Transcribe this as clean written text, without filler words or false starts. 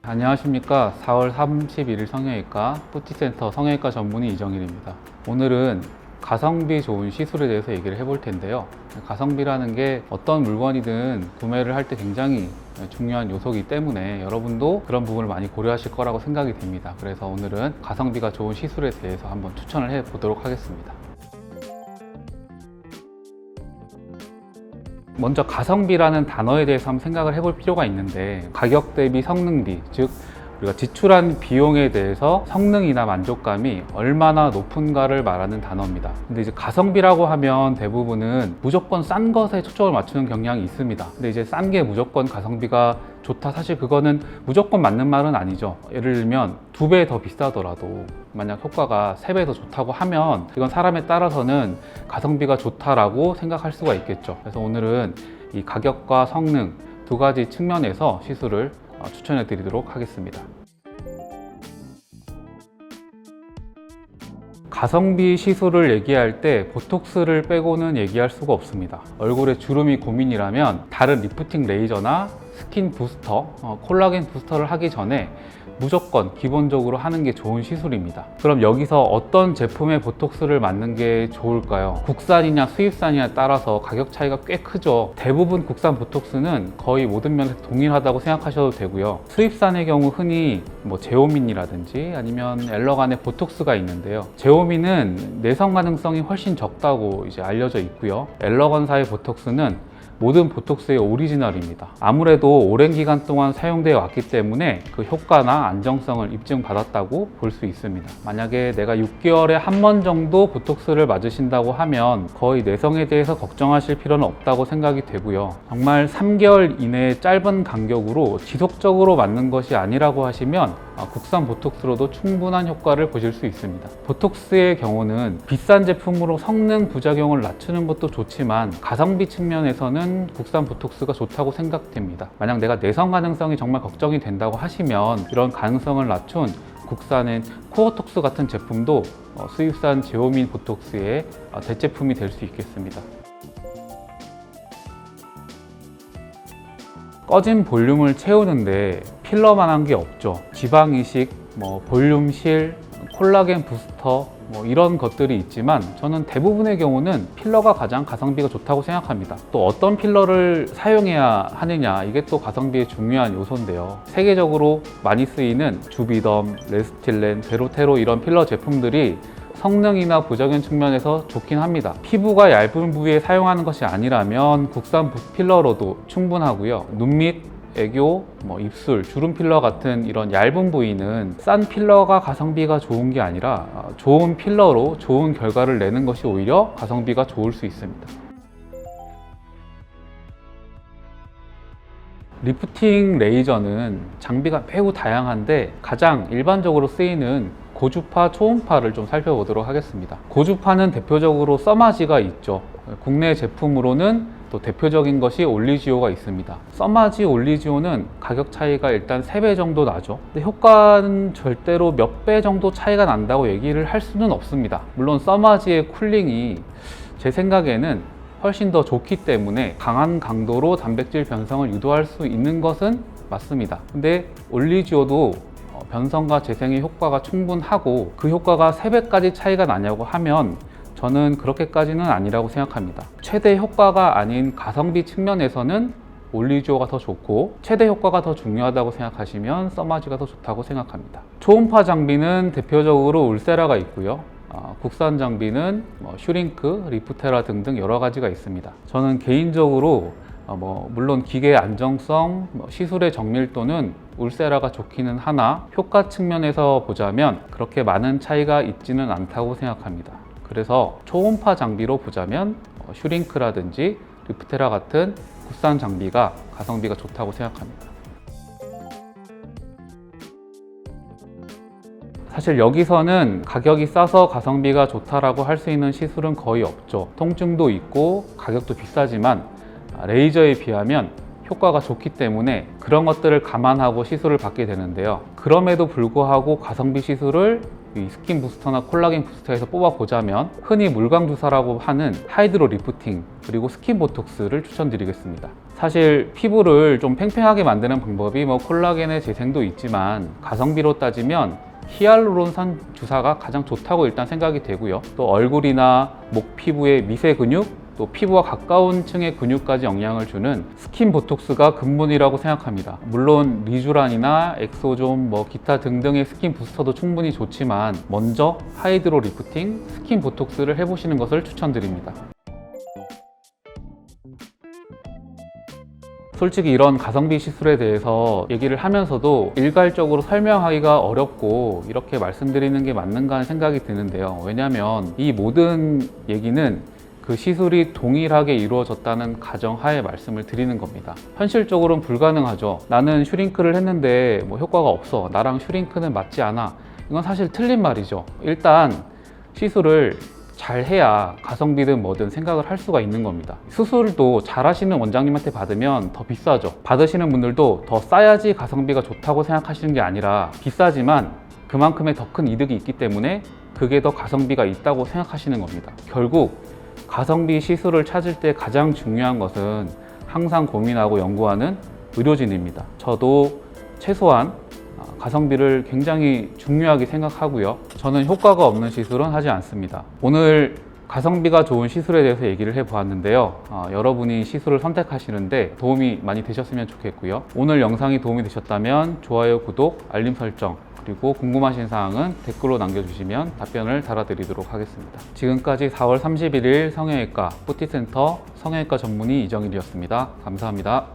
안녕하십니까. 4월 31일 성형외과 뿌티센터 성형외과 전문의 이정일입니다. 오늘은 가성비 좋은 시술에 대해서 얘기를 해볼 텐데요. 가성비라는 게 어떤 물건이든 구매를 할 때 굉장히 중요한 요소이기 때문에 여러분도 그런 부분을 많이 고려하실 거라고 생각이 됩니다. 그래서 오늘은 가성비가 좋은 시술에 대해서 한번 추천을 해 보도록 하겠습니다. 먼저 가성비라는 단어에 대해서 한번 생각을 해볼 필요가 있는데, 가격 대비 성능비, 즉 우리가 지출한 비용에 대해서 성능이나 만족감이 얼마나 높은가를 말하는 단어입니다. 근데 이제 가성비라고 하면 대부분은 무조건 싼 것에 초점을 맞추는 경향이 있습니다. 근데 이제 싼 게 무조건 가성비가 좋다, 사실 그거는 무조건 맞는 말은 아니죠. 예를 들면 2배 더 비싸더라도 만약 효과가 3배 더 좋다고 하면 이건 사람에 따라서는 가성비가 좋다라고 생각할 수가 있겠죠. 그래서 오늘은 이 가격과 성능 두 가지 측면에서 시술을 추천해 드리도록 하겠습니다. 가성비 시술을 얘기할 때 보톡스를 빼고는 얘기할 수가 없습니다. 얼굴에 주름이 고민이라면 다른 리프팅 레이저나 스킨 부스터, 콜라겐 부스터를 하기 전에 무조건 기본적으로 하는 게 좋은 시술입니다. 그럼 여기서 어떤 제품의 보톡스를 맞는 게 좋을까요? 국산이냐 수입산이냐에 따라서 가격 차이가 꽤 크죠. 대부분 국산 보톡스는 거의 모든 면에서 동일하다고 생각하셔도 되고요. 수입산의 경우 흔히 제오민이라든지 아니면 엘러간의 보톡스가 있는데요. 제오민은 내성 가능성이 훨씬 적다고 이제 알려져 있고요. 엘러건사의 보톡스는 모든 보톡스의 오리지널입니다. 아무래도 오랜 기간 동안 사용되어 왔기 때문에 그 효과나 안정성을 입증받았다고 볼 수 있습니다. 만약에 내가 6개월에 한 번 정도 보톡스를 맞으신다고 하면 거의 내성에 대해서 걱정하실 필요는 없다고 생각이 되고요. 정말 3개월 이내의 짧은 간격으로 지속적으로 맞는 것이 아니라고 하시면 국산 보톡스로도 충분한 효과를 보실 수 있습니다. 보톡스의 경우는 비싼 제품으로 성능 부작용을 낮추는 것도 좋지만 가성비 측면에서는 국산 보톡스가 좋다고 생각됩니다. 만약 내가 내성 가능성이 정말 걱정이 된다고 하시면 이런 가능성을 낮춘 국산의 코어톡스 같은 제품도 수입산 제오민 보톡스의 대체품이 될 수 있겠습니다. 꺼진 볼륨을 채우는데 필러만한 게 없죠. 지방 이식, 볼륨실, 콜라겐 부스터 이런 것들이 있지만 저는 대부분의 경우는 필러가 가장 가성비가 좋다고 생각합니다. 또 어떤 필러를 사용해야 하느냐, 이게 또 가성비의 중요한 요소인데요. 세계적으로 많이 쓰이는 주비덤, 레스틸렌, 베로테로 이런 필러 제품들이 성능이나 부작용 측면에서 좋긴 합니다. 피부가 얇은 부위에 사용하는 것이 아니라면 국산 필러로도 충분하고요. 눈 밑, 애교, 입술, 주름 필러 같은 이런 얇은 부위는 싼 필러가 가성비가 좋은 게 아니라 좋은 필러로 좋은 결과를 내는 것이 오히려 가성비가 좋을 수 있습니다. 리프팅 레이저는 장비가 매우 다양한데 가장 일반적으로 쓰이는 고주파, 초음파를 좀 살펴보도록 하겠습니다. 고주파는 대표적으로 써마지가 있죠. 국내 제품으로는 또 대표적인 것이 올리지오가 있습니다. 써마지, 올리지오는 가격 차이가 일단 3배 정도 나죠. 근데 효과는 절대로 몇 배 정도 차이가 난다고 얘기를 할 수는 없습니다. 물론 써마지의 쿨링이 제 생각에는 훨씬 더 좋기 때문에 강한 강도로 단백질 변성을 유도할 수 있는 것은 맞습니다. 근데 올리지오도 변성과 재생의 효과가 충분하고 그 효과가 3배까지 차이가 나냐고 하면 저는 그렇게까지는 아니라고 생각합니다. 최대 효과가 아닌 가성비 측면에서는 올리지오가 더 좋고 최대 효과가 더 중요하다고 생각하시면 써마지가 더 좋다고 생각합니다. 초음파 장비는 대표적으로 울세라가 있고요. 국산 장비는 슈링크, 리프테라 등등 여러 가지가 있습니다. 저는 개인적으로 물론 기계의 안정성, 시술의 정밀도는 울세라가 좋기는 하나 효과 측면에서 보자면 그렇게 많은 차이가 있지는 않다고 생각합니다. 그래서 초음파 장비로 보자면 슈링크라든지 리프테라 같은 국산 장비가 가성비가 좋다고 생각합니다. 사실 여기서는 가격이 싸서 가성비가 좋다라고 할 수 있는 시술은 거의 없죠. 통증도 있고 가격도 비싸지만 레이저에 비하면 효과가 좋기 때문에 그런 것들을 감안하고 시술을 받게 되는데요. 그럼에도 불구하고 가성비 시술을 이 스킨 부스터나 콜라겐 부스터에서 뽑아보자면 흔히 물광 주사라고 하는 하이드로 리프팅 그리고 스킨 보톡스를 추천드리겠습니다. 사실 피부를 좀 팽팽하게 만드는 방법이 콜라겐의 재생도 있지만 가성비로 따지면 히알루론산 주사가 가장 좋다고 일단 생각이 되고요. 또 얼굴이나 목 피부의 미세 근육, 또 피부와 가까운 층의 근육까지 영향을 주는 스킨 보톡스가 근본이라고 생각합니다. 물론 리쥬란이나 엑소존, 기타 등등의 스킨 부스터도 충분히 좋지만 먼저 하이드로 리프팅, 스킨 보톡스를 해보시는 것을 추천드립니다. 솔직히 이런 가성비 시술에 대해서 얘기를 하면서도 일괄적으로 설명하기가 어렵고 이렇게 말씀드리는 게 맞는가 하는 생각이 드는데요. 왜냐하면 이 모든 얘기는 그 시술이 동일하게 이루어졌다는 가정하에 말씀을 드리는 겁니다. 현실적으로는 불가능하죠. 나는 슈링크를 했는데 효과가 없어. 나랑 슈링크는 맞지 않아. 이건 사실 틀린 말이죠. 일단 시술을 잘 해야 가성비든 뭐든 생각을 할 수가 있는 겁니다. 수술도 잘 하시는 원장님한테 받으면 더 비싸죠. 받으시는 분들도 더 싸야지 가성비가 좋다고 생각하시는 게 아니라 비싸지만 그만큼의 더 큰 이득이 있기 때문에 그게 더 가성비가 있다고 생각하시는 겁니다. 결국 가성비 시술을 찾을 때 가장 중요한 것은 항상 고민하고 연구하는 의료진입니다. 저도 최소한 가성비를 굉장히 중요하게 생각하고요. 저는 효과가 없는 시술은 하지 않습니다. 오늘 가성비가 좋은 시술에 대해서 얘기를 해보았는데요. 여러분이 시술을 선택하시는데 도움이 많이 되셨으면 좋겠고요. 오늘 영상이 도움이 되셨다면 좋아요, 구독, 알림 설정, 그리고 궁금하신 사항은 댓글로 남겨주시면 답변을 달아드리도록 하겠습니다. 지금까지 4월 31일 성형외과 뿌티센터 성형외과 전문의 이정일이었습니다. 감사합니다.